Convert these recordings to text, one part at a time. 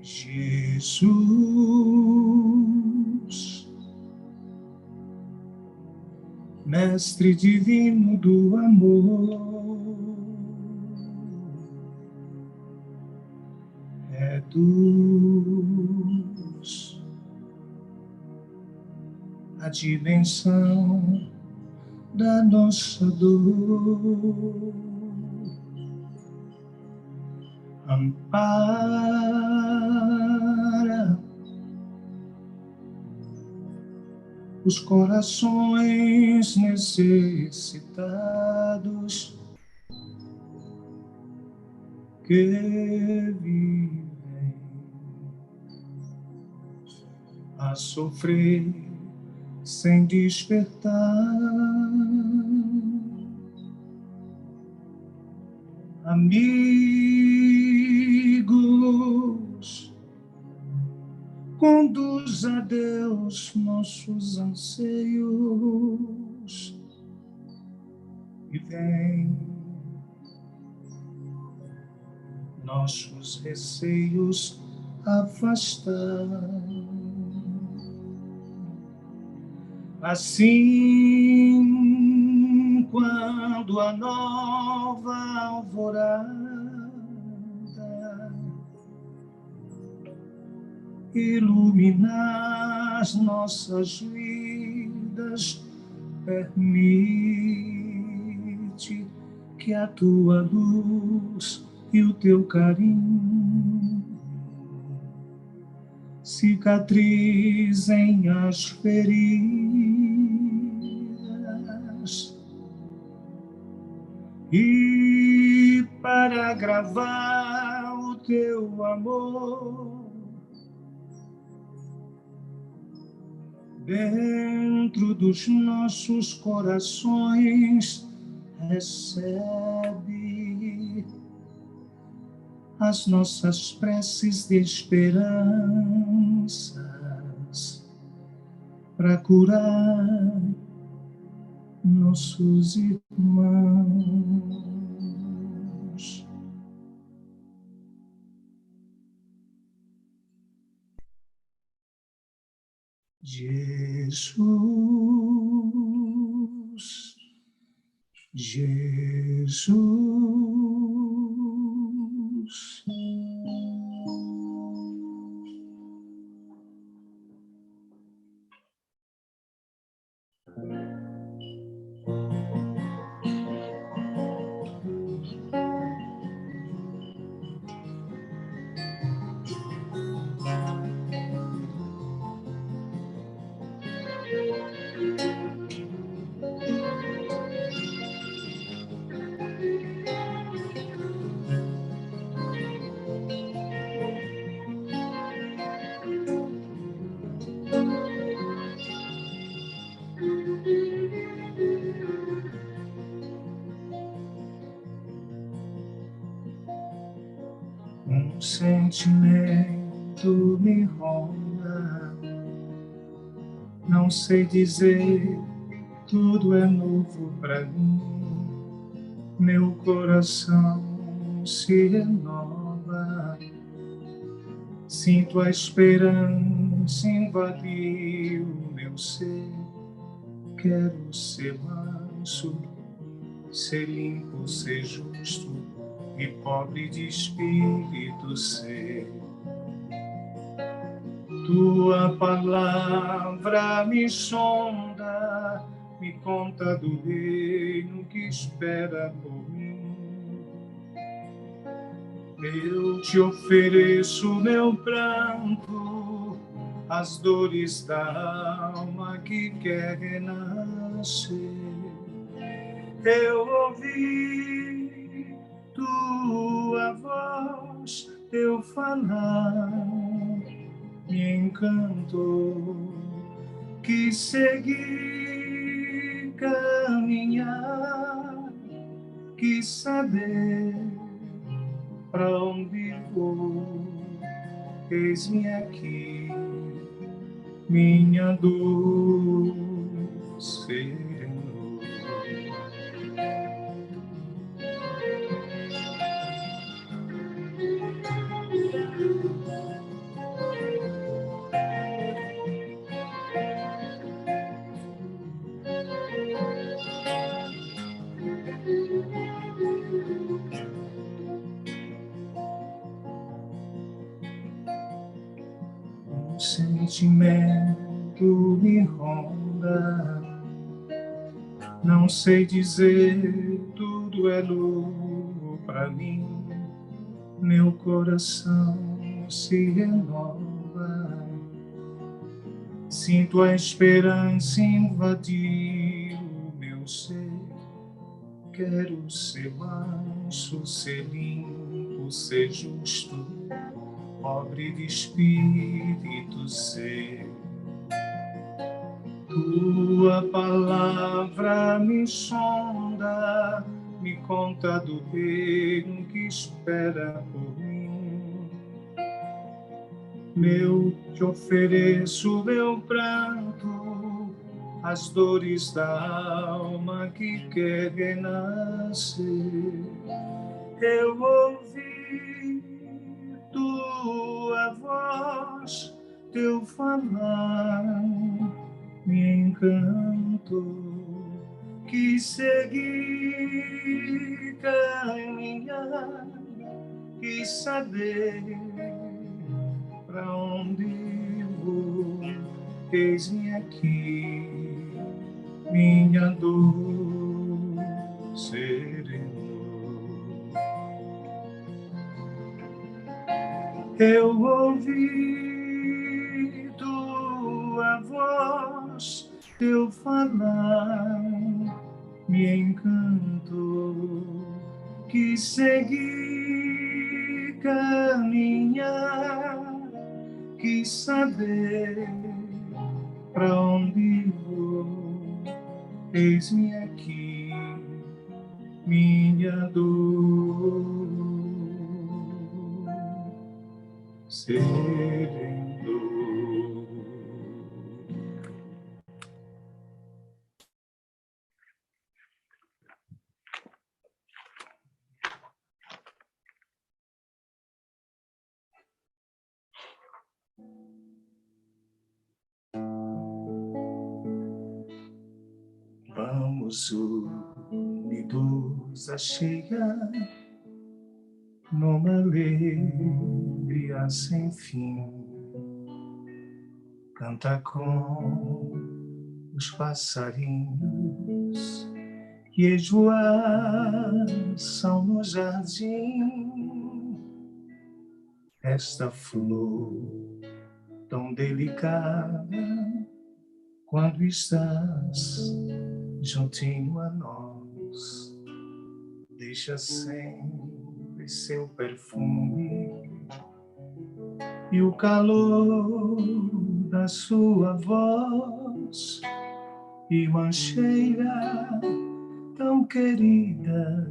Jesus, Mestre divino do amor, reduz a dimensão da nossa dor, ampara os corações necessitados que vivem a sofrer sem despertar. Amigos, conduz a Deus nossos anseios e vem nossos receios afastar. Assim, quando a nova alvorada iluminar as nossas vidas, permite que a tua luz e o teu carinho cicatrizem as feridas e para gravar o teu amor dentro dos nossos corações, recebe as nossas preces de esperanças para curar nossos irmãos. Jesus, Jesus, um sentimento me ronda, não sei dizer, tudo é novo pra mim, meu coração se renova, sinto a esperança invadir o meu ser, quero ser manso, ser limpo, ser justo e pobre de espírito ser. Tua palavra me sonda, me conta do reino que espera por mim. Eu te ofereço meu pranto, as dores da alma que quer renascer. Eu ouvi tua voz, teu falar me encantou, quis seguir, caminhar, quis saber pra onde vou. Eis-me aqui, minha dor serenou. sentimento me ronda. Não sei dizer, tudo é novo pra mim. Meu coração se renova. Sinto a esperança invadir o meu ser. Quero ser manso, ser limpo, ser justo, pobre de espírito ser. Tua palavra me sonda, me conta do reino que espera por mim. Te ofereço meu pranto, as dores da alma que quer renascer. Eu ouvi tua voz, teu falar me encantou, quis seguir, caminhar, quis saber pra onde vou. Eis-me aqui, minha dor serenou. Eu ouvi tua voz, teu falar me encantou, quis seguir, caminhar, quis saber pra onde vou. Eis-me aqui, minha dor serenou. Vamos unidos a chegar numa alegria sem fim, canta com os passarinhos que esvoaçam no jardim. Esta flor tão delicada, quando estás juntinho a nós, deixa sempre seu perfume e o calor da sua voz, e mancheira tão querida,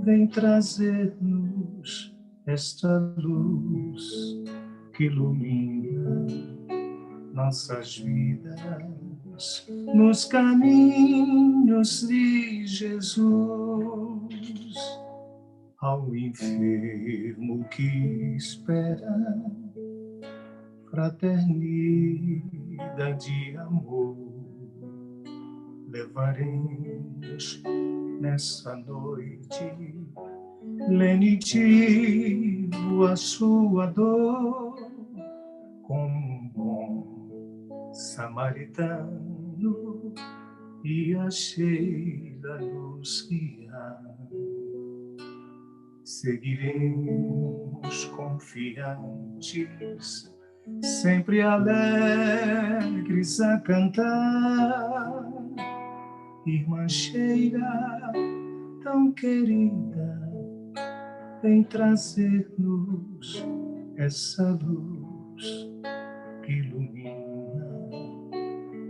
vem trazer-nos esta luz que ilumina nossas vidas nos caminhos de Jesus. Ao enfermo que espera fraternidade e amor, levaremos nessa noite lenitivo a sua dor, como um bom samaritano, e a cheira nos guiar. Seguiremos confiantes, sempre alegres a cantar. Irmã cheira tão querida, vem trazer-nos essa luz que ilumina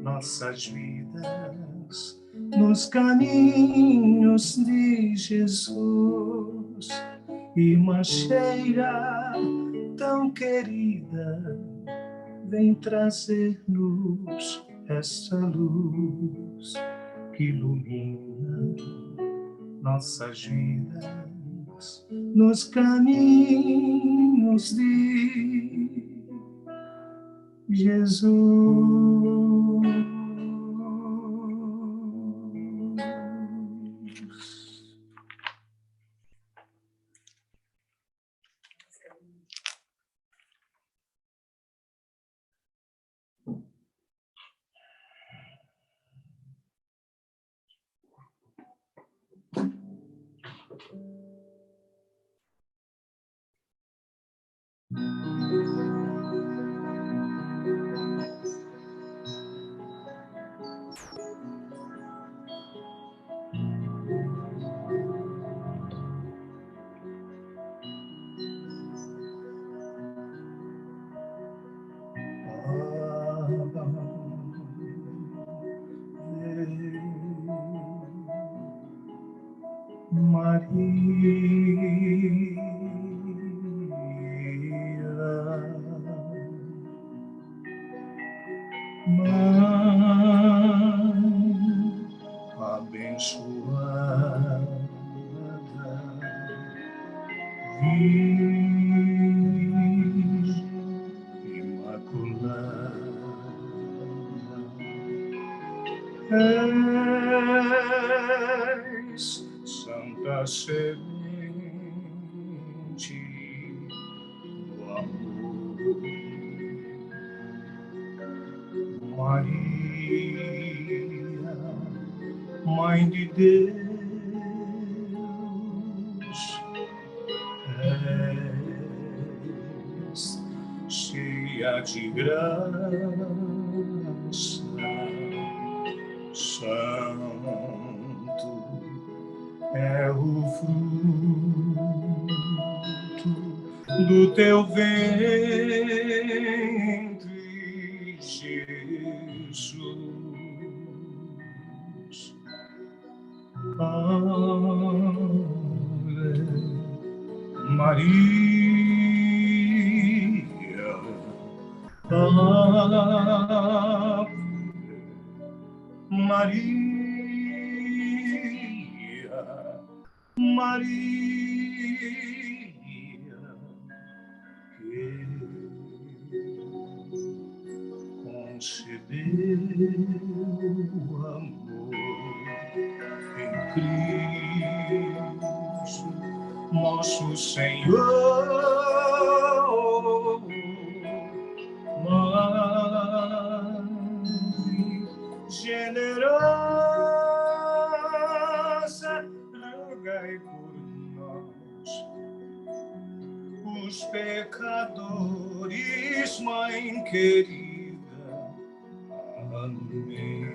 nossas vidas nos caminhos de Jesus. Irmã cheira tão querida, vem trazer-nos essa luz que ilumina nossas vidas nos caminhos de Jesus. És Santa Semente do amor, Maria, Mãe de Deus, és cheia de graça, Santo é o fruto do teu ventre, Jesus. Ave Maria, Ave Maria, Maria, que concedeu amor em Cristo, nosso Senhor. Mãe generosa, rogai por nós, os pecadores, Mãe querida. Amém.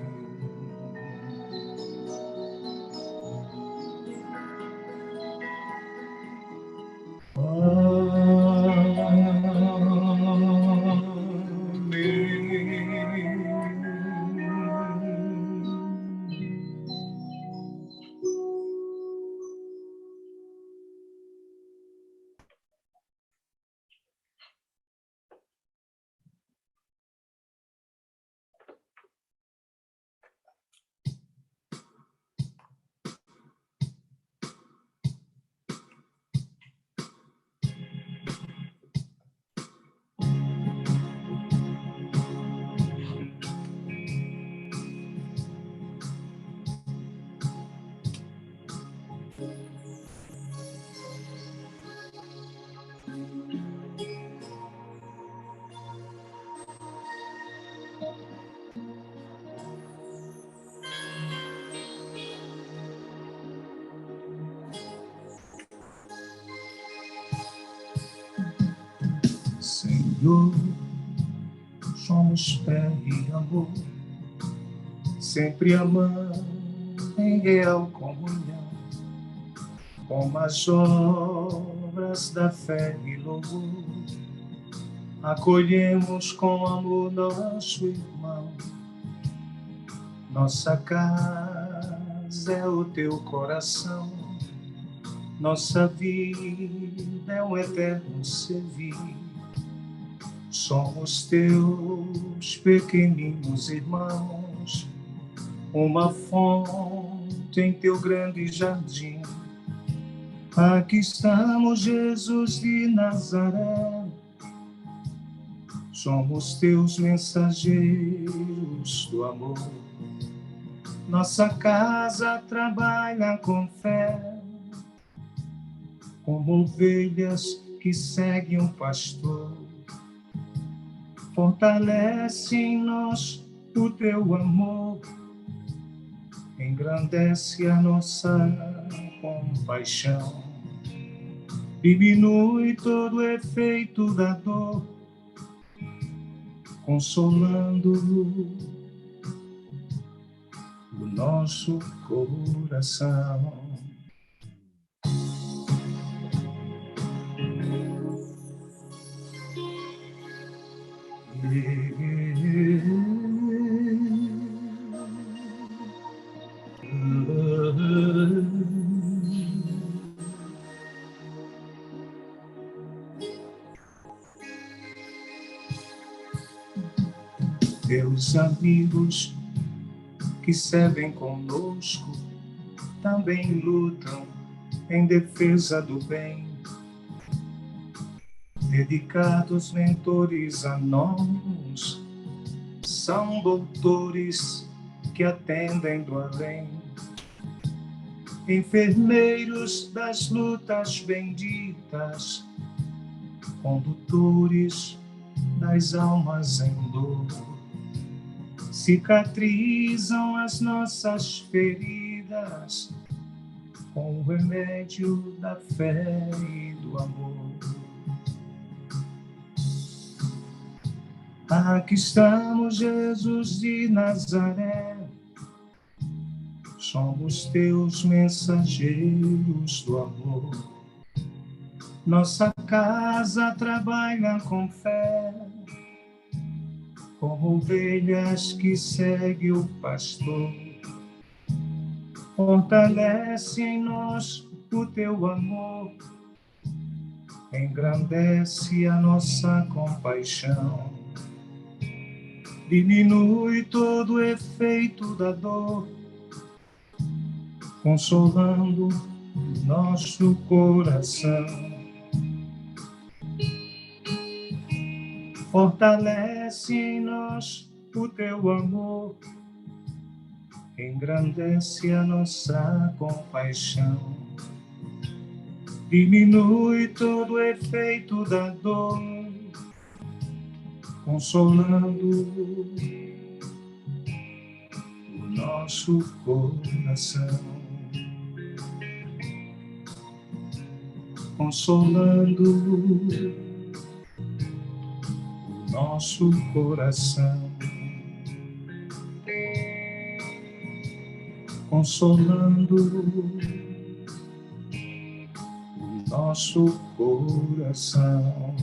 Senhor, somos fé e amor, sempre amando em real comunhão, como as obras da fé e louvor, acolhemos com amor nosso irmão. Nossa casa é o teu coração, nossa vida é um eterno servir. Somos teus pequeninos irmãos, uma fonte em teu grande jardim. Aqui estamos, Jesus de Nazaré, somos teus mensageiros do amor. Nossa casa trabalha com fé, como ovelhas que seguem um pastor. Fortalece em nós o teu amor, engrandece a nossa compaixão. compaixão. Diminui todo o efeito da dor, consolando o nosso coração. Teus amigos que servem conosco também lutam em defesa do bem. Dedicados mentores anônimos, são doutores que atendem do além. Enfermeiros das lutas benditas, condutores das almas em dor, cicatrizam as nossas feridas com o remédio da fé e do amor. Aqui estamos, Jesus de Nazaré, somos teus mensageiros do amor. Nossa casa trabalha com fé, como ovelhas que segue o pastor. Fortalece em nós o teu amor, engrandece a nossa compaixão. Diminui todo o efeito da dor, consolando nosso coração. Fortalece em nós o teu amor, engrandece a nossa compaixão. Diminui todo o efeito da dor, consolando o nosso coração. Consolando o nosso coração. Consolando o nosso coração.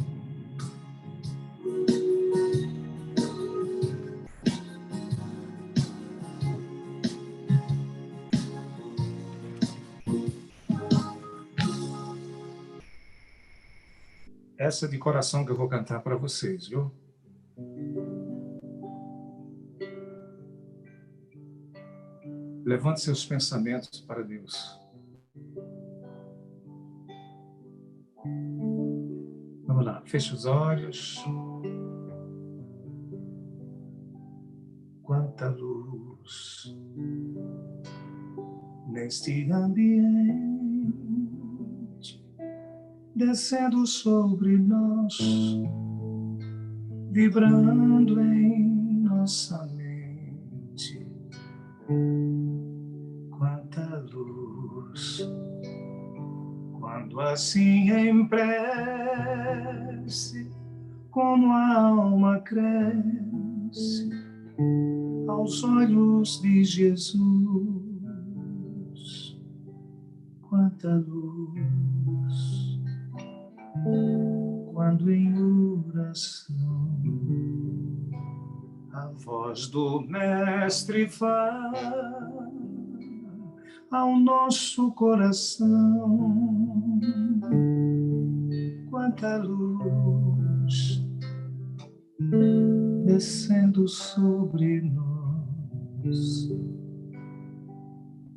Essa de coração que eu vou cantar para vocês, viu? Levante seus pensamentos para Deus. Vamos lá, feche os olhos. Quanta luz neste ambiente, descendo sobre nós, vibrando em nossa mente. Quanta luz, quando assim em prece, como a alma cresce aos olhos de Jesus. Quanta luz, quando em oração a voz do Mestre fala ao nosso coração. Quanta luz descendo sobre nós.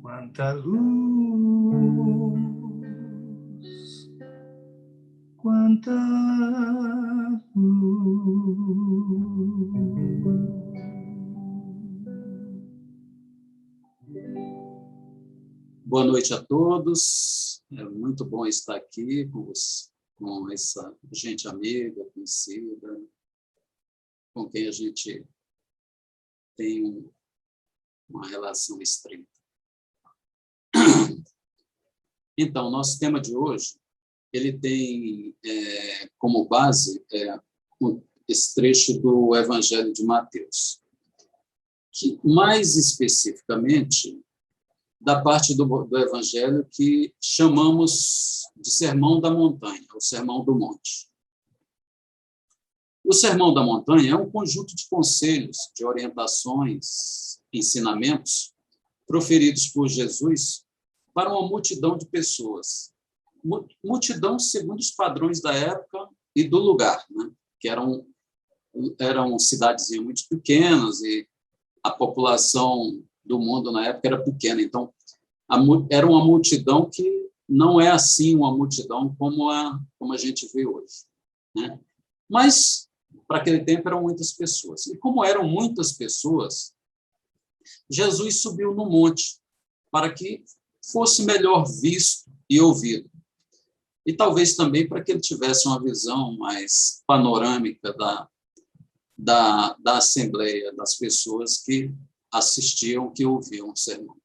Quanta luz, quanta luz. Boa noite a todos. É muito bom estar aqui com essa gente amiga, conhecida, com quem a gente tem uma relação estreita. Então, nosso tema de hoje, ele tem como base esse trecho do Evangelho de Mateus, que mais especificamente da parte do Evangelho que chamamos de Sermão da Montanha, o Sermão do Monte. O Sermão da Montanha é um conjunto de conselhos, de orientações, ensinamentos proferidos por Jesus para uma multidão de pessoas. Multidão segundo os padrões da época e do lugar, né? Que eram cidadezinhas muito pequenas e a população do mundo na época era pequena. Então, era uma multidão que não é assim uma multidão como a gente vê hoje, né? Mas, para aquele tempo, eram muitas pessoas. E como eram muitas pessoas, Jesus subiu no monte para que fosse melhor visto e ouvido. E talvez também para que ele tivesse uma visão mais panorâmica da assembleia, das pessoas que assistiam, que ouviam o sermão.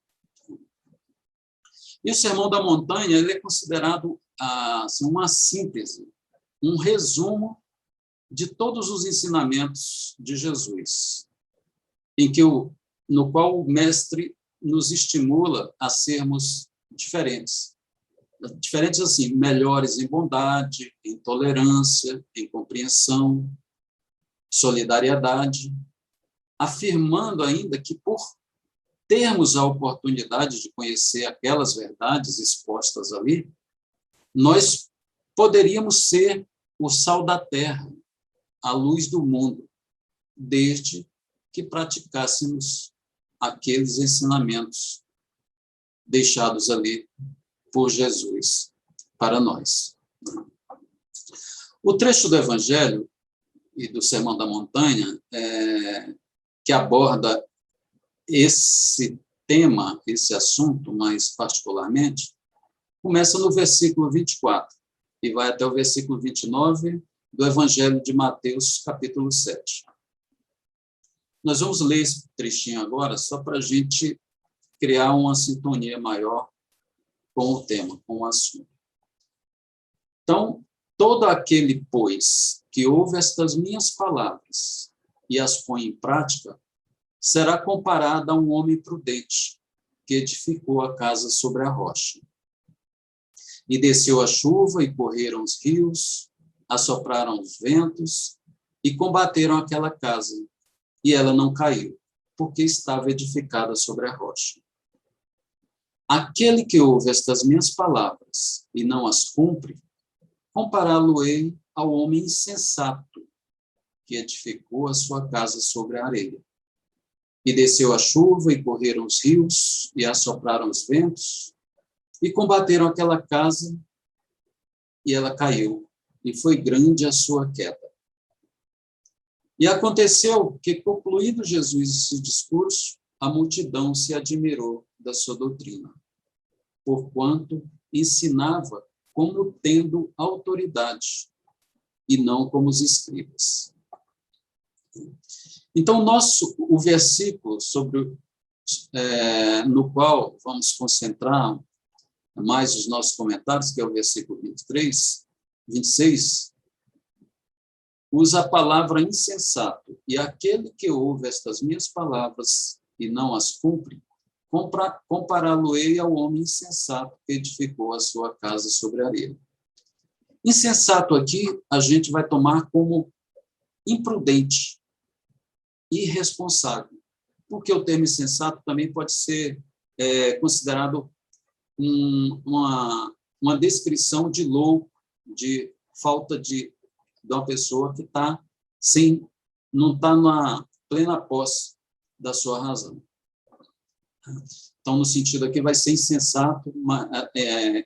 E o Sermão da Montanha ele é considerado assim, uma síntese, um resumo de todos os ensinamentos de Jesus, no qual o mestre nos estimula a sermos diferentes. Diferentes assim, melhores em bondade, em tolerância, em compreensão, solidariedade, afirmando ainda que por termos a oportunidade de conhecer aquelas verdades expostas ali, nós poderíamos ser o sal da terra, a luz do mundo, desde que praticássemos aqueles ensinamentos deixados ali por Jesus para nós. O trecho do Evangelho e do Sermão da Montanha, que aborda esse tema, esse assunto mais particularmente, começa no versículo 24 e vai até o versículo 29 do Evangelho de Mateus, capítulo 7. Nós vamos ler esse trechinho agora só para a gente criar uma sintonia maior com o tema, com o assunto. Então, todo aquele, pois, que ouve estas minhas palavras e as põe em prática, será comparado a um homem prudente que edificou a casa sobre a rocha. E desceu a chuva, e correram os rios, assopraram os ventos, e combateram aquela casa, e ela não caiu, porque estava edificada sobre a rocha. Aquele que ouve estas minhas palavras e não as cumpre, compará-lo-ei ao homem insensato, que edificou a sua casa sobre a areia. E desceu a chuva, e correram os rios, e assopraram os ventos, e combateram aquela casa, e ela caiu, e foi grande a sua queda. E aconteceu que, concluído Jesus esse discurso, a multidão se admirou da sua doutrina, porquanto ensinava como tendo autoridade, e não como os escribas. Então, o versículo no qual vamos concentrar mais os nossos comentários, que é o versículo 26, usa a palavra insensato. E aquele que ouve estas minhas palavras e não as cumpre, compará-lo-ei ao homem insensato que edificou a sua casa sobre a areia. Insensato aqui a gente vai tomar como imprudente, irresponsável, porque o termo insensato também pode ser considerado uma descrição de louco, de falta de uma pessoa que não está na plena posse da sua razão. Então, no sentido aqui, vai ser insensato,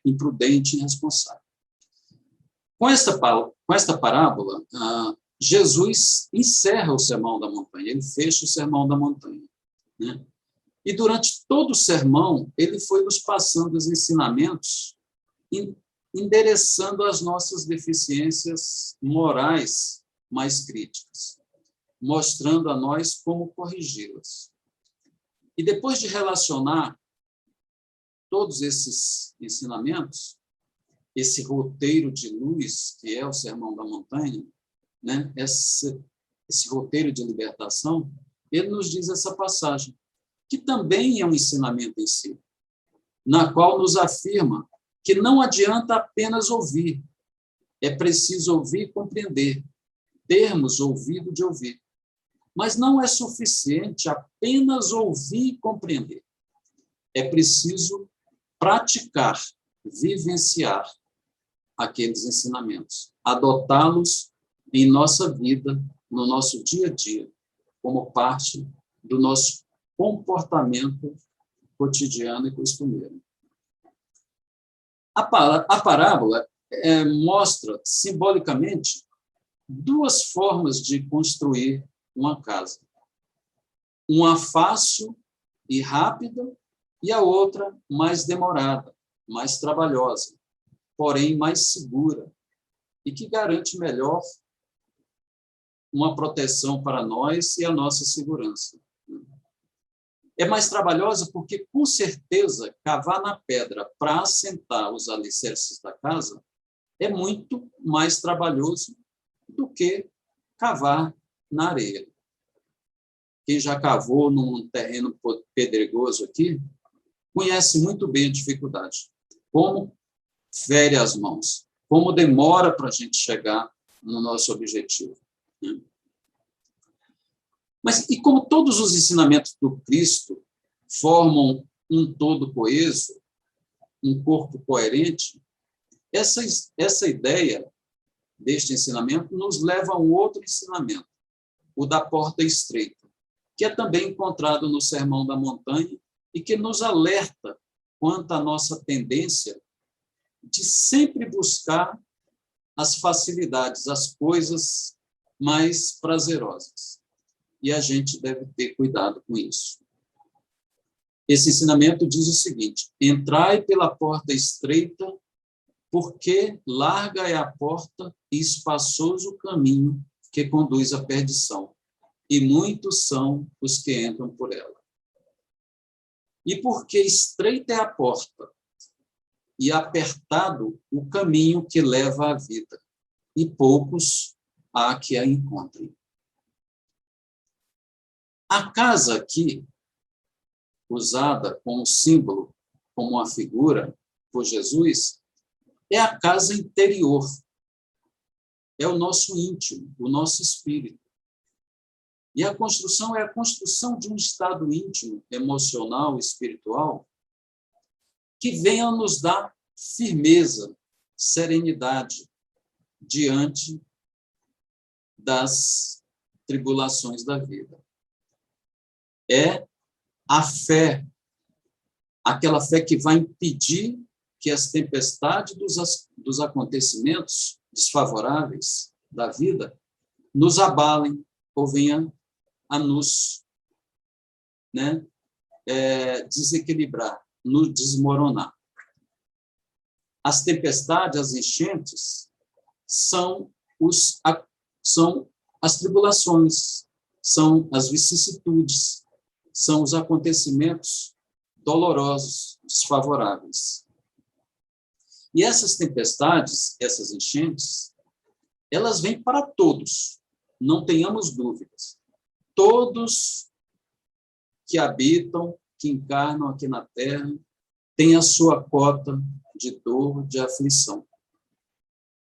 imprudente e irresponsável. Com esta parábola, Jesus encerra o Sermão da Montanha, ele fecha o Sermão da Montanha, né? E durante todo o sermão, ele foi nos passando os ensinamentos, endereçando as nossas deficiências morais mais críticas, mostrando a nós como corrigi-las. E depois de relacionar todos esses ensinamentos, esse roteiro de luz, que é o Sermão da Montanha, né? Esse roteiro de libertação, ele nos diz essa passagem, que também é um ensinamento em si, na qual nos afirma que não adianta apenas ouvir, é preciso ouvir e compreender, termos ouvido de ouvir. Mas não é suficiente apenas ouvir e compreender. É preciso praticar, vivenciar aqueles ensinamentos, adotá-los em nossa vida, no nosso dia a dia, como parte do nosso comportamento cotidiano e costumeiro. A parábola mostra, simbolicamente, duas formas de construir uma casa. Uma fácil e rápida, e a outra mais demorada, mais trabalhosa, porém mais segura, e que garante melhor uma proteção para nós e a nossa segurança. É mais trabalhosa porque, com certeza, cavar na pedra para assentar os alicerces da casa é muito mais trabalhoso do que cavar na areia. Quem já cavou num terreno pedregoso aqui, conhece muito bem a dificuldade. Como fere as mãos, como demora para a gente chegar no nosso objetivo. Mas, e como todos os ensinamentos do Cristo formam um todo coeso, um corpo coerente, essa ideia deste ensinamento nos leva a um outro ensinamento, o da porta estreita, que é também encontrado no Sermão da Montanha e que nos alerta quanto à nossa tendência de sempre buscar as facilidades, as coisas mais prazerosas. E a gente deve ter cuidado com isso. Esse ensinamento diz o seguinte: entrai pela porta estreita, porque larga é a porta e espaçoso o caminho que conduz à perdição, e muitos são os que entram por ela. E porque estreita é a porta e apertado o caminho que leva à vida, e poucos há que a encontrem. A casa aqui, usada como símbolo, como uma figura por Jesus, é a casa interior, é o nosso íntimo, o nosso espírito. E a construção é a construção de um estado íntimo, emocional, espiritual, que venha a nos dar firmeza, serenidade diante das tribulações da vida. É a fé, aquela fé que vai impedir que as tempestades dos acontecimentos desfavoráveis da vida nos abalem ou venham a nos desequilibrar, nos desmoronar. As tempestades, as enchentes, são as tribulações, são as vicissitudes, são os acontecimentos dolorosos, desfavoráveis. E essas tempestades, essas enchentes, elas vêm para todos, não tenhamos dúvidas. Todos que habitam, que encarnam aqui na Terra, têm a sua cota de dor, de aflição.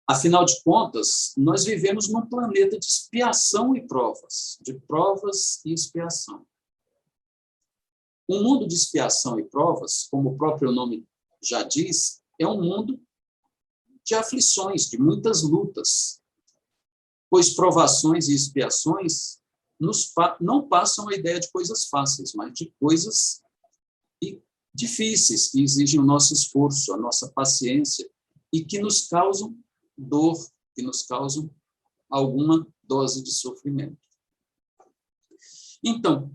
Afinal de contas, nós vivemos num planeta de expiação e provas, de provas e expiação. Um mundo de expiação e provas, como o próprio nome já diz, é um mundo de aflições, de muitas lutas, pois provações e expiações não passam a ideia de coisas fáceis, mas de coisas difíceis, que exigem o nosso esforço, a nossa paciência, e que nos causam dor, que nos causam alguma dose de sofrimento. Então,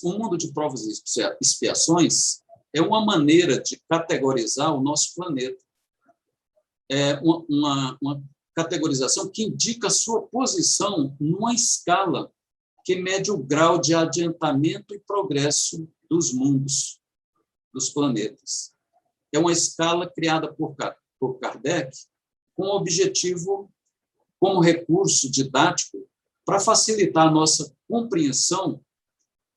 um mundo de provas e expiações é uma maneira de categorizar o nosso planeta. É uma categorização que indica a sua posição numa escala que mede o grau de adiantamento e progresso dos mundos. dos planetas. É uma escala criada por Kardec com o objetivo, como recurso didático, para facilitar a nossa compreensão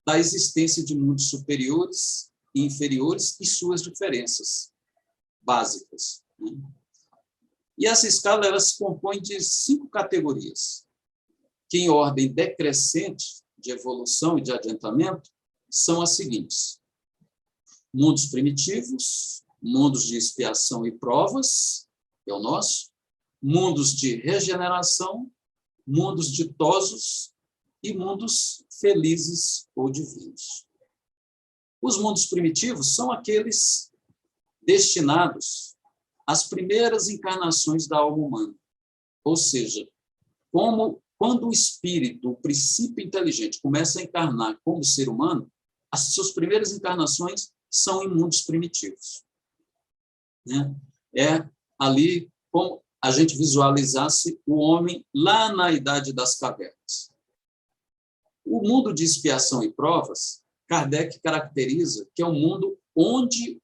da existência de mundos superiores e inferiores e suas diferenças básicas. E essa escala ela se compõe de 5 categorias, que, em ordem decrescente de evolução e de adiantamento, são as seguintes: mundos primitivos, mundos de expiação e provas, é o nosso, mundos de regeneração, mundos ditosos e mundos felizes ou divinos. Os mundos primitivos são aqueles destinados às primeiras encarnações da alma humana, ou seja, quando o espírito, o princípio inteligente, começa a encarnar como ser humano, as suas primeiras encarnações são em mundos primitivos. É ali como a gente visualizasse o homem lá na idade das cavernas. O mundo de expiação e provas, Kardec caracteriza que é um mundo onde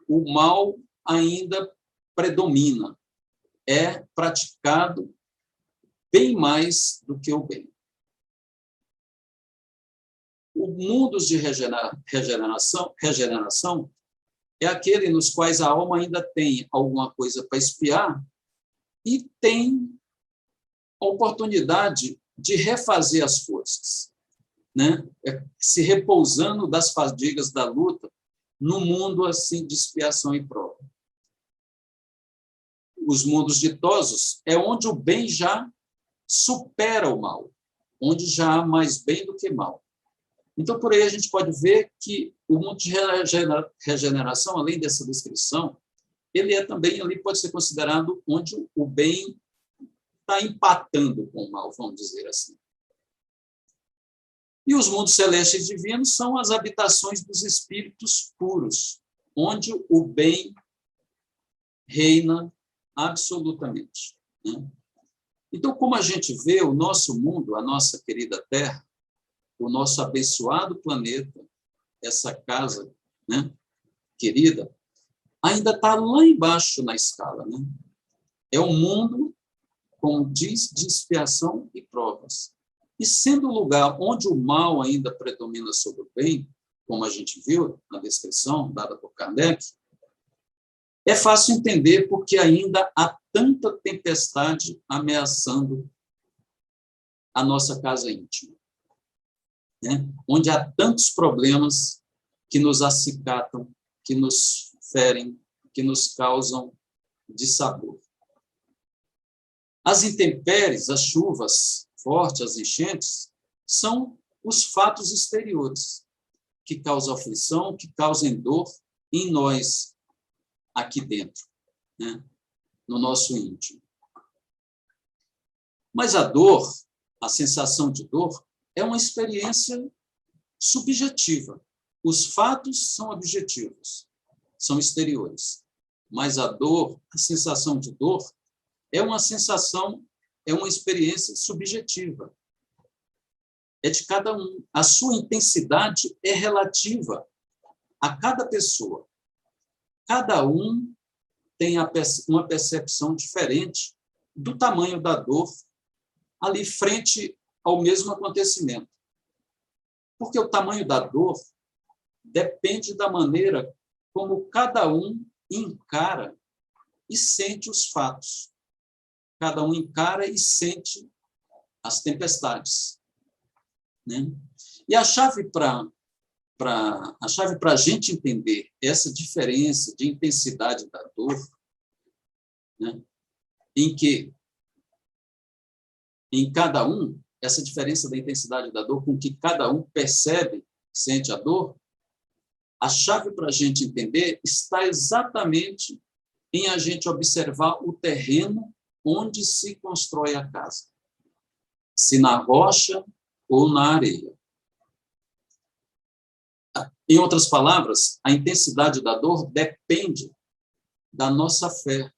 o mal ainda predomina, é praticado bem mais do que o bem. O mundo de regeneração é aquele nos quais a alma ainda tem alguma coisa para expiar e tem a oportunidade de refazer as forças, se repousando das fadigas da luta no mundo assim de expiação e prova. Os mundos ditosos é onde o bem já supera o mal, onde já há mais bem do que mal. Então, por aí a gente pode ver que o mundo de regeneração, além dessa descrição, ele é também ali pode ser considerado onde o bem está empatando com o mal, vamos dizer assim. E os mundos celestes divinos são as habitações dos espíritos puros, onde o bem reina absolutamente. Então, como a gente vê o nosso mundo, a nossa querida Terra, o nosso abençoado planeta, essa casa querida, ainda está lá embaixo na escala. É um mundo, como diz, de expiação e provas. E sendo o lugar onde o mal ainda predomina sobre o bem, como a gente viu na descrição dada por Kardec, é fácil entender porque ainda há tanta tempestade ameaçando a nossa casa íntima, onde há tantos problemas que nos acicatam, que nos ferem, que nos causam dissabor. As intempéries, as chuvas fortes, as enchentes, são os fatos exteriores que causam aflição, que causam dor em nós, aqui dentro, no nosso íntimo. Mas a dor, a sensação de dor, é uma experiência subjetiva. Os fatos são objetivos, são exteriores. Mas a dor, a sensação de dor, é uma sensação, é uma experiência subjetiva. É de cada um. A sua intensidade é relativa a cada pessoa. Cada um tem uma percepção diferente do tamanho da dor ali frente ao mesmo acontecimento. Porque o tamanho da dor depende da maneira como cada um encara e sente os fatos. Cada um encara e sente as tempestades. E a chave para a gente entender essa diferença de intensidade da dor, em que em cada um, essa diferença da intensidade da dor com que cada um percebe, sente a dor, a chave para a gente entender está exatamente em a gente observar o terreno onde se constrói a casa, se na rocha ou na areia. Em outras palavras, a intensidade da dor depende da nossa fé,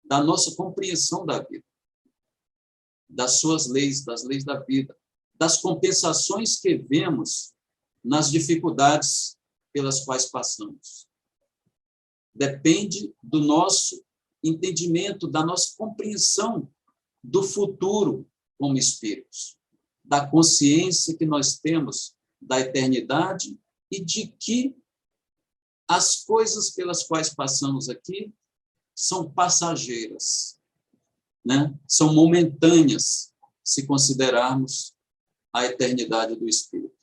da nossa compreensão da vida, das suas leis, das leis da vida, das compensações que vemos nas dificuldades pelas quais passamos. Depende do nosso entendimento, da nossa compreensão do futuro como espíritos, da consciência que nós temos da eternidade e de que as coisas pelas quais passamos aqui são passageiras, né? São momentâneas, se considerarmos a eternidade do espírito.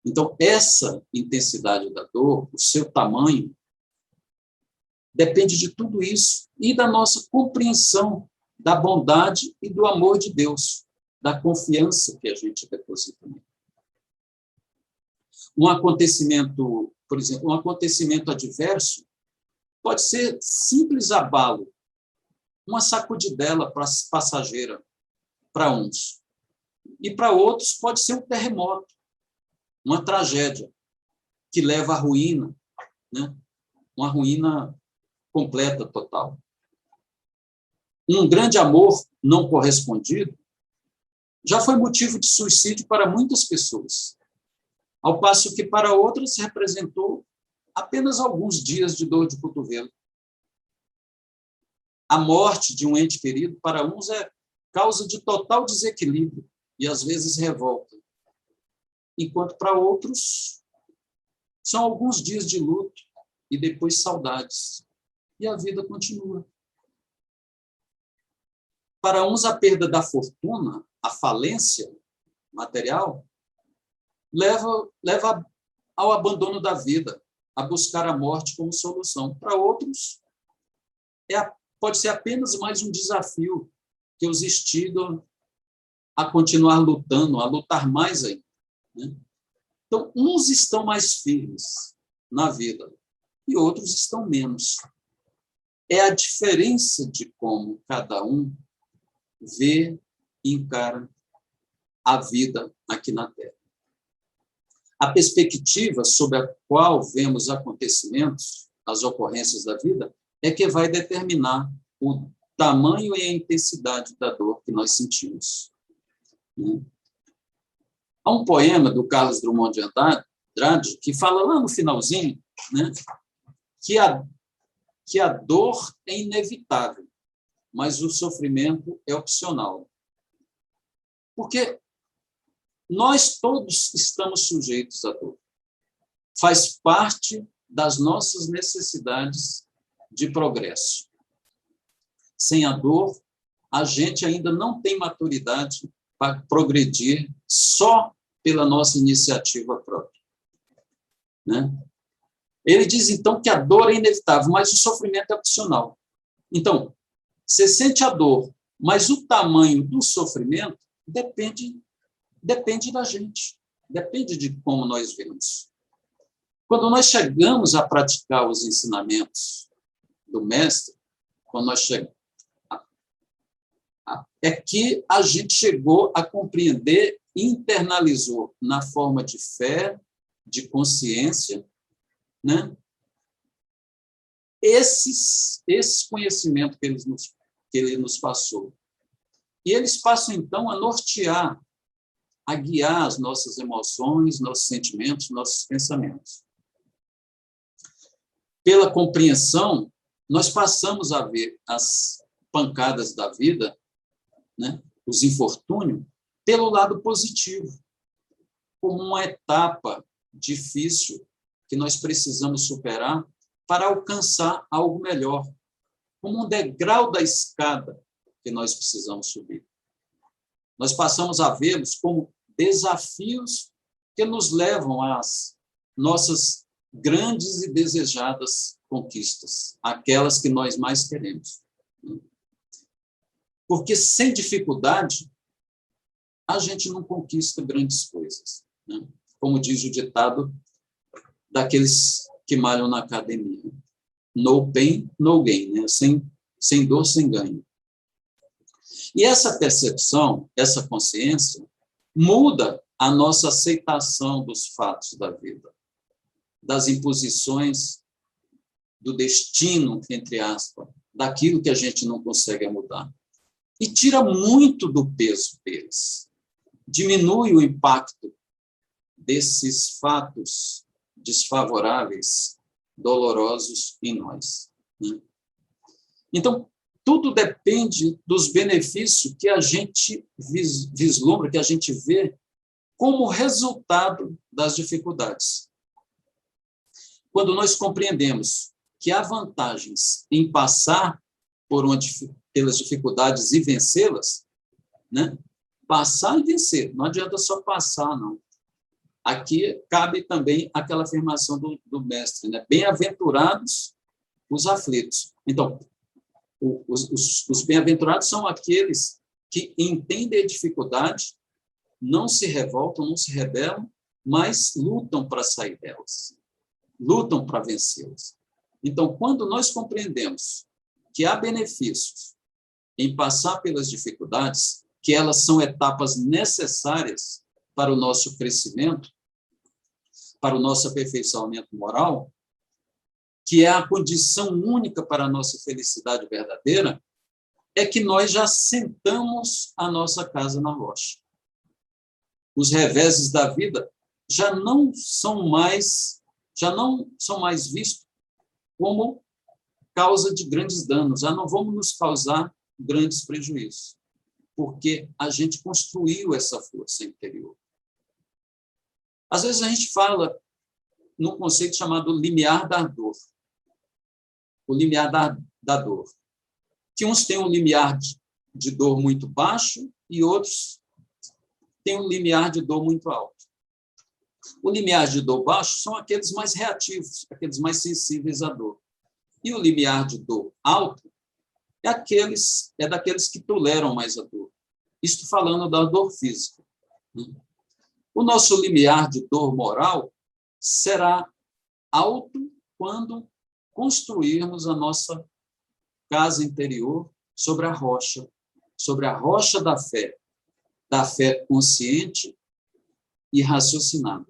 Então, essa intensidade da dor, o seu tamanho, depende de tudo isso e da nossa compreensão da bondade e do amor de Deus, da confiança que a gente deposita nele. Um acontecimento, por exemplo, um acontecimento adverso pode ser simples abalo, uma sacudidela passageira para uns. E para outros pode ser um terremoto, uma tragédia que leva à ruína, né? Uma ruína completa, total. Um grande amor não correspondido já foi motivo de suicídio para muitas pessoas, ao passo que para outras representou apenas alguns dias de dor de cotovelo. A morte de um ente querido para uns é causa de total desequilíbrio e às vezes revolta, enquanto para outros são alguns dias de luto e depois saudades, e a vida continua. Para uns, a perda da fortuna, a falência material, leva ao abandono da vida, a buscar a morte como solução. Para outros, pode ser apenas mais um desafio que os instiga a continuar lutando, a lutar mais ainda, né? Então, uns estão mais firmes na vida e outros estão menos. É a diferença de como cada um vê e encara a vida aqui na Terra. A perspectiva sobre a qual vemos acontecimentos, as ocorrências da vida, é que vai determinar o tamanho e a intensidade da dor que nós sentimos. Há um poema do Carlos Drummond de Andrade que fala lá no finalzinho, né, que a dor é inevitável, mas o sofrimento é opcional. Porque nós todos estamos sujeitos à dor. Faz parte das nossas necessidades de progresso. Sem a dor, a gente ainda não tem maturidade para progredir só pela nossa iniciativa própria, né? Ele diz, então, que a dor é inevitável, mas o sofrimento é opcional. Então, você sente a dor, mas o tamanho do sofrimento depende da gente, depende de como nós vemos. Quando nós chegamos a praticar os ensinamentos do Mestre, quando nós chegamos, é que a gente chegou a compreender, internalizou na forma de fé, de consciência, né? Esse conhecimento que ele nos passou. E eles passam, então, a nortear, a guiar as nossas emoções, nossos sentimentos, nossos pensamentos. Pela compreensão, nós passamos a ver as pancadas da vida, né, os infortúnios, pelo lado positivo, como uma etapa difícil que nós precisamos superar para alcançar algo melhor, como um degrau da escada que nós precisamos subir. Nós passamos a vê-los como desafios que nos levam às nossas grandes e desejadas conquistas, aquelas que nós mais queremos. Porque sem dificuldade, a gente não conquista grandes coisas, né? Como diz o ditado daqueles que malham na academia. No pain, no gain, né? Sem dor, sem ganho. E essa percepção, essa consciência, muda a nossa aceitação dos fatos da vida, das imposições do destino, entre aspas, daquilo que a gente não consegue mudar. E tira muito do peso deles. Diminui o impacto desses fatos desfavoráveis, dolorosos em nós, né? Então, tudo depende dos benefícios que a gente vislumbra, que a gente vê como resultado das dificuldades. Quando nós compreendemos que há vantagens em passar pelas dificuldades e vencê-las, né? Passar e vencer, não adianta só passar, não. Aqui cabe também aquela afirmação do mestre, né? Bem-aventurados os aflitos. Então, os bem-aventurados são aqueles que entendem a dificuldade, não se revoltam, não se rebelam, mas lutam para sair delas, lutam para vencê-las. Então, quando nós compreendemos que há benefícios em passar pelas dificuldades, que elas são etapas necessárias para o nosso crescimento, para o nosso aperfeiçoamento moral, que é a condição única para a nossa felicidade verdadeira, é que nós já sentamos a nossa casa na rocha. Os reveses da vida já não são mais vistos como causa de grandes danos, já não vão nos causar grandes prejuízos, porque a gente construiu essa força interior. Às vezes a gente fala num conceito chamado limiar da dor. O limiar da dor. Que uns têm um limiar de dor muito baixo e outros têm um limiar de dor muito alto. O limiar de dor baixo são aqueles mais reativos, aqueles mais sensíveis à dor. E o limiar de dor alto é daqueles que toleram mais a dor. Isto falando da dor física. O nosso limiar de dor moral será alto quando construirmos a nossa casa interior sobre a rocha da fé consciente e raciocinada.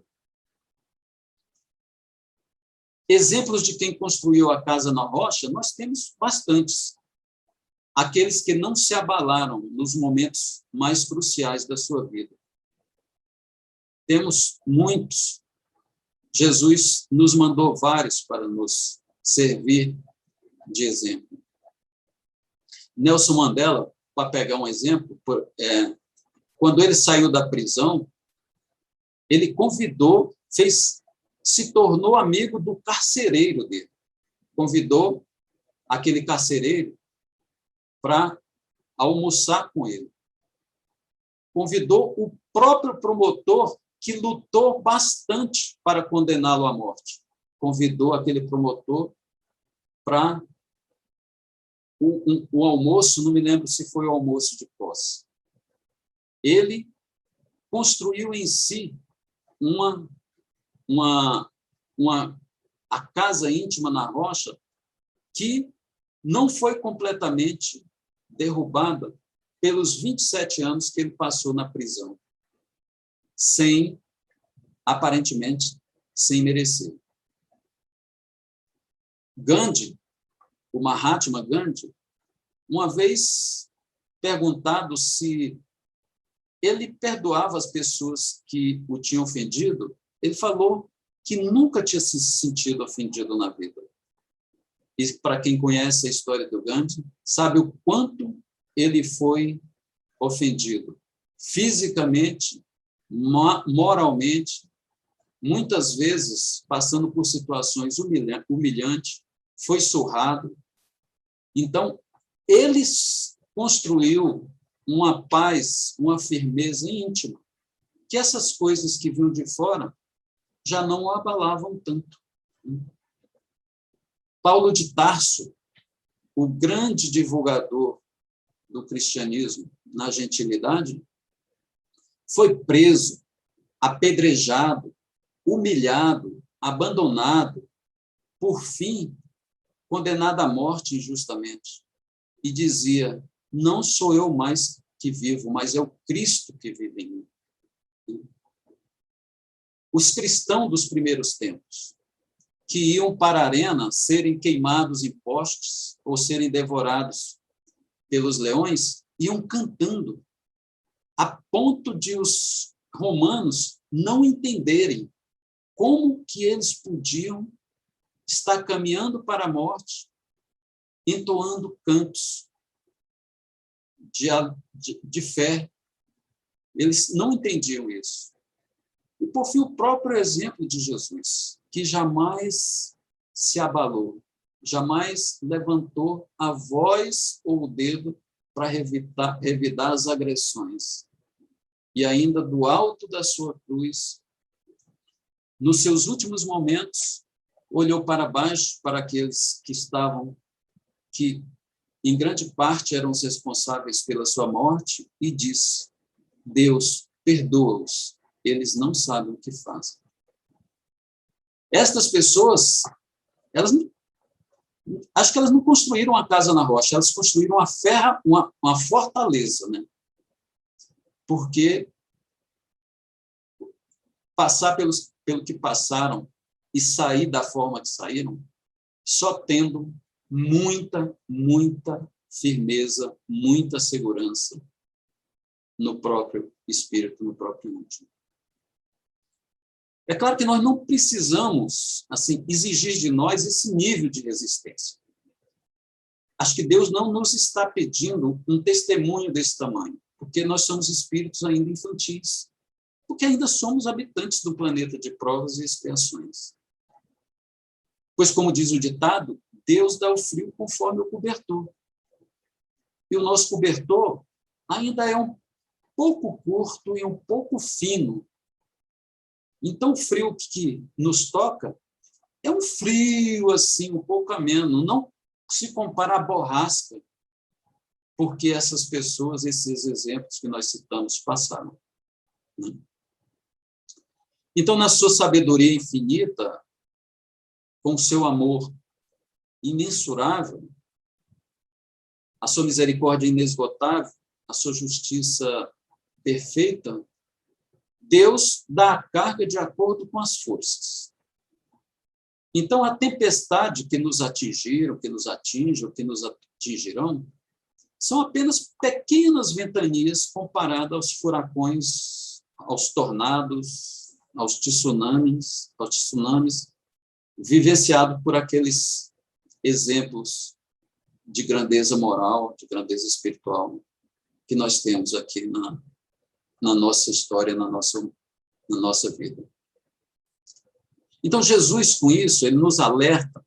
Exemplos de quem construiu a casa na rocha, nós temos bastantes. Aqueles que não se abalaram nos momentos mais cruciais da sua vida. Temos muitos. Jesus nos mandou vários para nos servir de exemplo. Nelson Mandela, para pegar um exemplo, quando ele saiu da prisão, ele se tornou amigo do carcereiro dele. Convidou aquele carcereiro para almoçar com ele. Convidou o próprio promotor, que lutou bastante para condená-lo à morte. Convidou aquele promotor para um almoço, não me lembro se foi o almoço de posse. Ele construiu em si a casa íntima na rocha que não foi completamente derrubada pelos 27 anos que ele passou na prisão, aparentemente, sem merecer. Gandhi, o Mahatma Gandhi, uma vez perguntado se ele perdoava as pessoas que o tinham ofendido, ele falou que nunca tinha se sentido ofendido na vida. E para quem conhece a história do Gandhi, sabe o quanto ele foi ofendido, fisicamente, moralmente, muitas vezes passando por situações humilhantes, foi surrado. Então, ele construiu uma paz, uma firmeza íntima, que essas coisas que vinham de fora já não o abalavam tanto. Paulo de Tarso, o grande divulgador do cristianismo na gentilidade, foi preso, apedrejado, humilhado, abandonado, por fim, condenado à morte injustamente. E dizia: não sou eu mais que vivo, mas é o Cristo que vive em mim. Os cristãos dos primeiros tempos, que iam para a arena serem queimados em postes ou serem devorados pelos leões, iam cantando, a ponto de os romanos não entenderem como que eles podiam estar caminhando para a morte, entoando cantos de fé. Eles não entendiam isso. E, por fim, o próprio exemplo de Jesus, que jamais se abalou, jamais levantou a voz ou o dedo para revidar as agressões. E ainda do alto da sua cruz, nos seus últimos momentos, olhou para baixo para aqueles que em grande parte eram os responsáveis pela sua morte, e disse: Deus, perdoa-os, eles não sabem o que fazem. Estas pessoas, acho que elas não construíram uma casa na rocha, elas construíram uma fortaleza, né? Porque passar pelo que passaram e sair da forma que saíram, só tendo muita firmeza, muita segurança no próprio espírito, no próprio íntimo. É claro que nós não precisamos, assim, exigir de nós esse nível de resistência. Acho que Deus não nos está pedindo um testemunho desse tamanho, porque nós somos espíritos ainda infantis, porque ainda somos habitantes do planeta de provas e expiações. Pois, como diz o ditado, Deus dá o frio conforme o cobertor. E o nosso cobertor ainda é um pouco curto e um pouco fino. Então, o frio que nos toca é um frio, assim, um pouco ameno, não se compara à borrasca, porque essas pessoas, esses exemplos que nós citamos, passaram. Então, na sua sabedoria infinita, com seu amor imensurável, a sua misericórdia inesgotável, a sua justiça perfeita, Deus dá a carga de acordo com as forças. Então, a tempestade que nos atingiram, que nos atingem, que nos atingirão, são apenas pequenas ventanias comparadas aos furacões, aos tornados, aos tsunamis vivenciados por aqueles exemplos de grandeza moral, de grandeza espiritual que nós temos aqui na nossa história, na nossa vida. Então, Jesus, com isso, ele nos alerta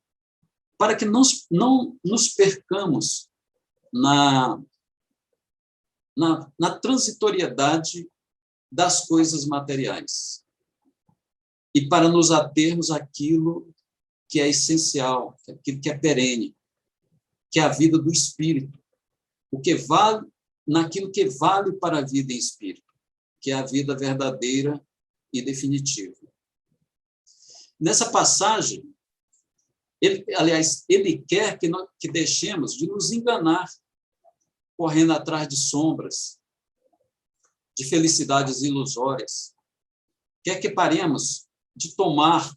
para que não nos percamos na transitoriedade das coisas materiais e para nos atermos àquilo que é essencial, aquilo que é perene, que é a vida do espírito, naquilo que vale para a vida em espírito, que é a vida verdadeira e definitiva. Nessa passagem, ele quer que deixemos de nos enganar, correndo atrás de sombras, de felicidades ilusórias. Quer que paremos de tomar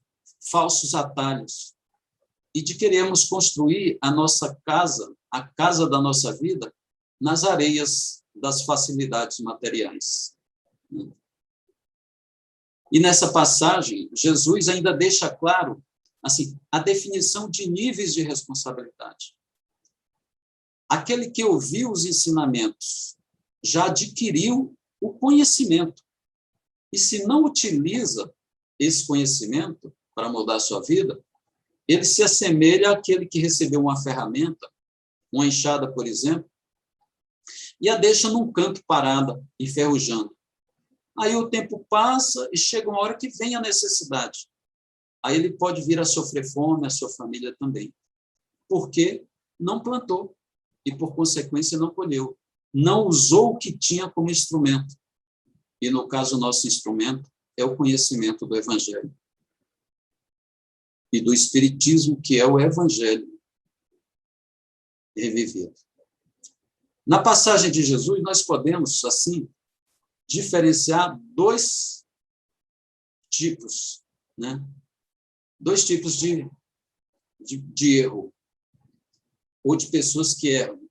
falsos atalhos e de queremos construir a nossa casa, a casa da nossa vida, nas areias das facilidades materiais. E nessa passagem, Jesus ainda deixa claro assim, a definição de níveis de responsabilidade. Aquele que ouviu os ensinamentos já adquiriu o conhecimento. E se não utiliza esse conhecimento para mudar a sua vida, ele se assemelha àquele que recebeu uma ferramenta, uma enxada, por exemplo, e a deixa num canto parada, enferrujando. Aí o tempo passa e chega uma hora que vem a necessidade. Aí ele pode vir a sofrer fome, a sua família também. Porque não plantou e, por consequência, não colheu. Não usou o que tinha como instrumento. E, no caso, o nosso instrumento é o conhecimento do Evangelho. E do Espiritismo, que é o Evangelho revivido. Na passagem de Jesus, nós podemos, assim, diferenciar dois tipos, né? Dois tipos de erro, ou de pessoas que erram.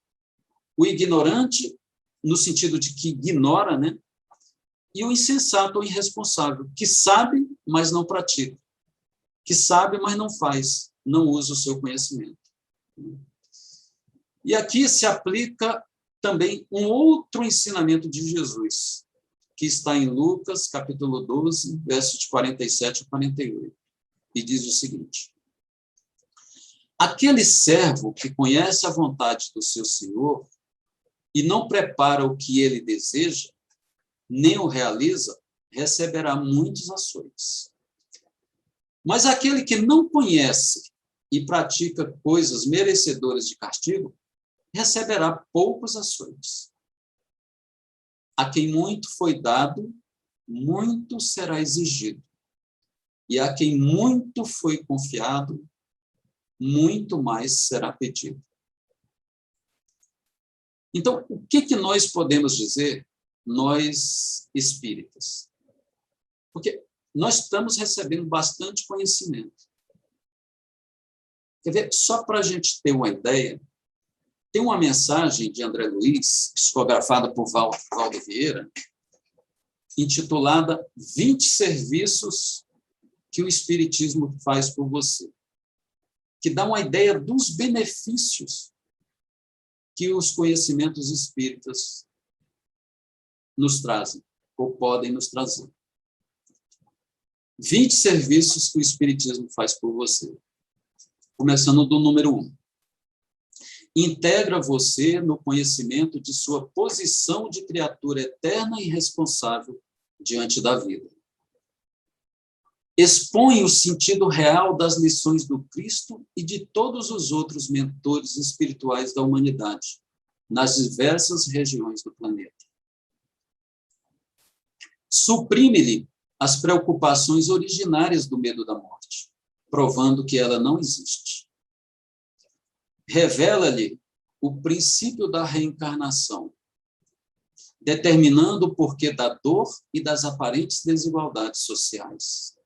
O ignorante, no sentido de que ignora, né? E o insensato ou irresponsável, que sabe, mas não pratica. que sabe, mas não faz, não usa o seu conhecimento. E aqui se aplica também um outro ensinamento de Jesus, que está em Lucas, capítulo 12, versos de 47 a 48, e diz o seguinte: aquele servo que conhece a vontade do seu senhor e não prepara o que ele deseja, nem o realiza, receberá muitos açoites. Mas aquele que não conhece e pratica coisas merecedoras de castigo, receberá poucos açoites. A quem muito foi dado, muito será exigido. E a quem muito foi confiado, muito mais será pedido. Então, o que nós podemos dizer, nós espíritas? Porque nós estamos recebendo bastante conhecimento. Quer ver, só para a gente ter uma ideia, tem uma mensagem de André Luiz, psicografada por Valdo Vieira, intitulada 20 serviços que o Espiritismo faz por você, que dá uma ideia dos benefícios que os conhecimentos espíritas nos trazem, ou podem nos trazer. 20 serviços que o Espiritismo faz por você. Começando do número 1. Integra você no conhecimento de sua posição de criatura eterna e responsável diante da vida. Expõe o sentido real das lições do Cristo e de todos os outros mentores espirituais da humanidade, nas diversas regiões do planeta. Suprime-lhe as preocupações originárias do medo da morte, provando que ela não existe. Revela-lhe o princípio da reencarnação, determinando o porquê da dor e das aparentes desigualdades sociais.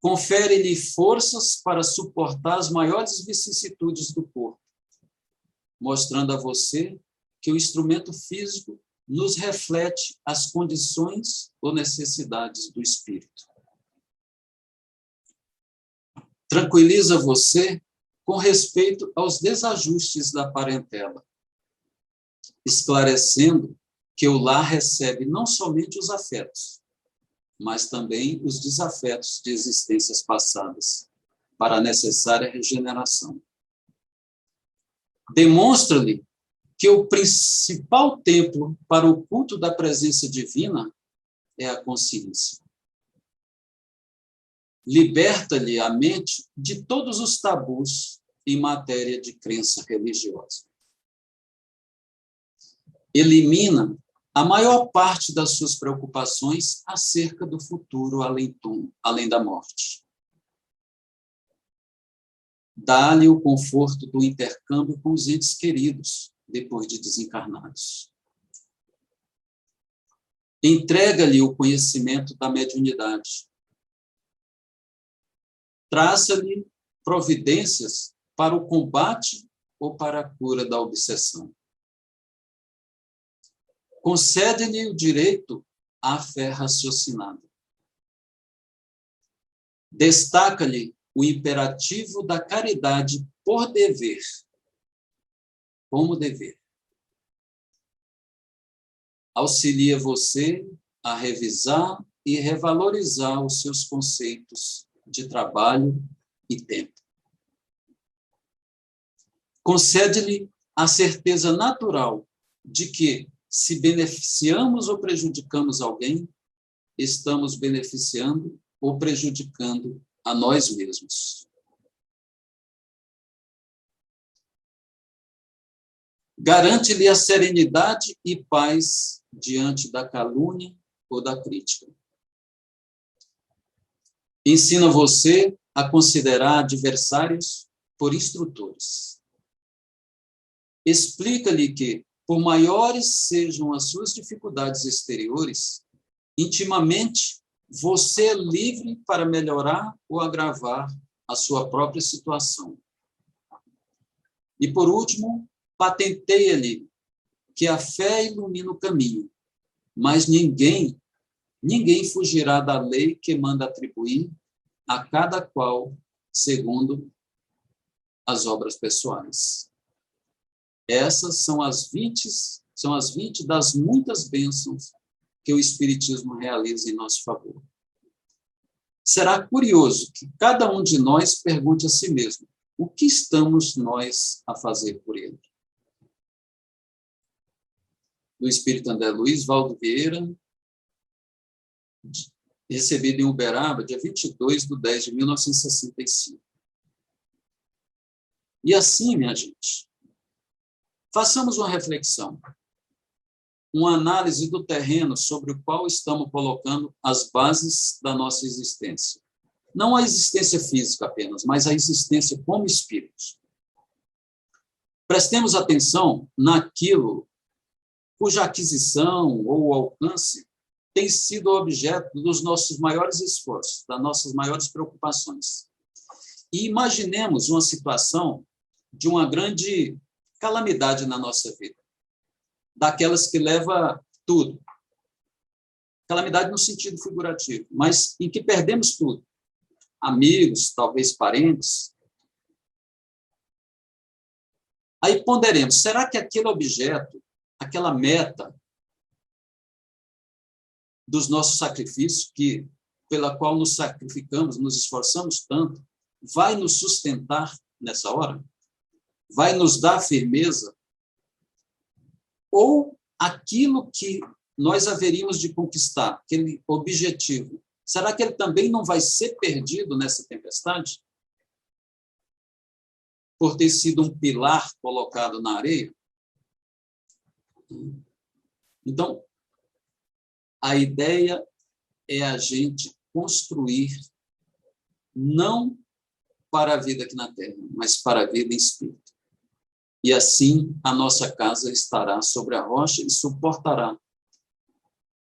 Confere-lhe forças para suportar as maiores vicissitudes do corpo, mostrando a você que o instrumento físico nos reflete as condições ou necessidades do espírito. Tranquiliza você com respeito aos desajustes da parentela, esclarecendo que o lar recebe não somente os afetos, mas também os desafetos de existências passadas, para a necessária regeneração. Demonstra-lhe que o principal templo para o culto da presença divina é a consciência. Liberta-lhe a mente de todos os tabus em matéria de crença religiosa. Elimina a maior parte das suas preocupações acerca do futuro além da morte. Dá-lhe o conforto do intercâmbio com os entes queridos, depois de desencarnados. Entrega-lhe o conhecimento da mediunidade. Traça-lhe providências para o combate ou para a cura da obsessão. Concede-lhe o direito à fé raciocinada. Destaca-lhe o imperativo da caridade por dever, como dever. Auxilia você a revisar e revalorizar os seus conceitos de trabalho e tempo. Concede-lhe a certeza natural de que, se beneficiamos ou prejudicamos alguém, estamos beneficiando ou prejudicando a nós mesmos. Garante-lhe a serenidade e paz diante da calúnia ou da crítica. Ensina você a considerar adversários por instrutores. Explica-lhe que, por maiores sejam as suas dificuldades exteriores, intimamente você é livre para melhorar ou agravar a sua própria situação. E, por último, patenteia-lhe que a fé ilumina o caminho, mas ninguém ninguém fugirá da lei que manda atribuir a cada qual segundo as obras pessoais. Essas são as 20 das muitas bênçãos que o Espiritismo realiza em nosso favor. Será curioso que cada um de nós pergunte a si mesmo: o que estamos nós a fazer por ele? Do Espírito André Luiz Valdo Vieira, recebido em Uberaba, dia 22/10/1965. E assim, minha gente, façamos uma reflexão, uma análise do terreno sobre o qual estamos colocando as bases da nossa existência. Não a existência física apenas, mas a existência como espíritos. Prestemos atenção naquilo cuja aquisição ou alcance tem sido objeto dos nossos maiores esforços, das nossas maiores preocupações. E imaginemos uma situação de uma grande calamidade na nossa vida, daquelas que leva tudo. Calamidade no sentido figurativo, mas em que perdemos tudo. Amigos, talvez parentes. Aí ponderemos, será que aquele objeto, aquela meta dos nossos sacrifícios, pela qual nos sacrificamos, nos esforçamos tanto, vai nos sustentar nessa hora? Vai nos dar firmeza? Ou aquilo que nós haveríamos de conquistar, aquele objetivo, será que ele também não vai ser perdido nessa tempestade? Por ter sido um pilar colocado na areia? Então, a ideia é a gente construir não para a vida aqui na Terra, mas para a vida em espírito. E assim a nossa casa estará sobre a rocha e suportará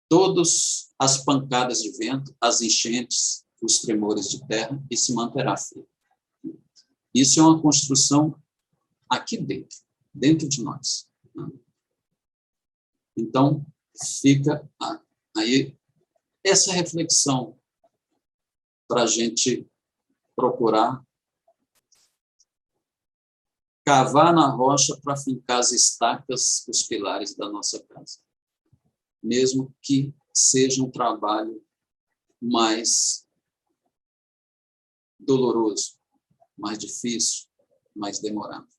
todas as pancadas de vento, as enchentes, os tremores de terra e se manterá firme. Isso é uma construção aqui dentro de nós. Então, fica aí essa reflexão para a gente procurar cavar na rocha para fincar as estacas, os pilares da nossa casa. Mesmo que seja um trabalho mais doloroso, mais difícil, mais demorado.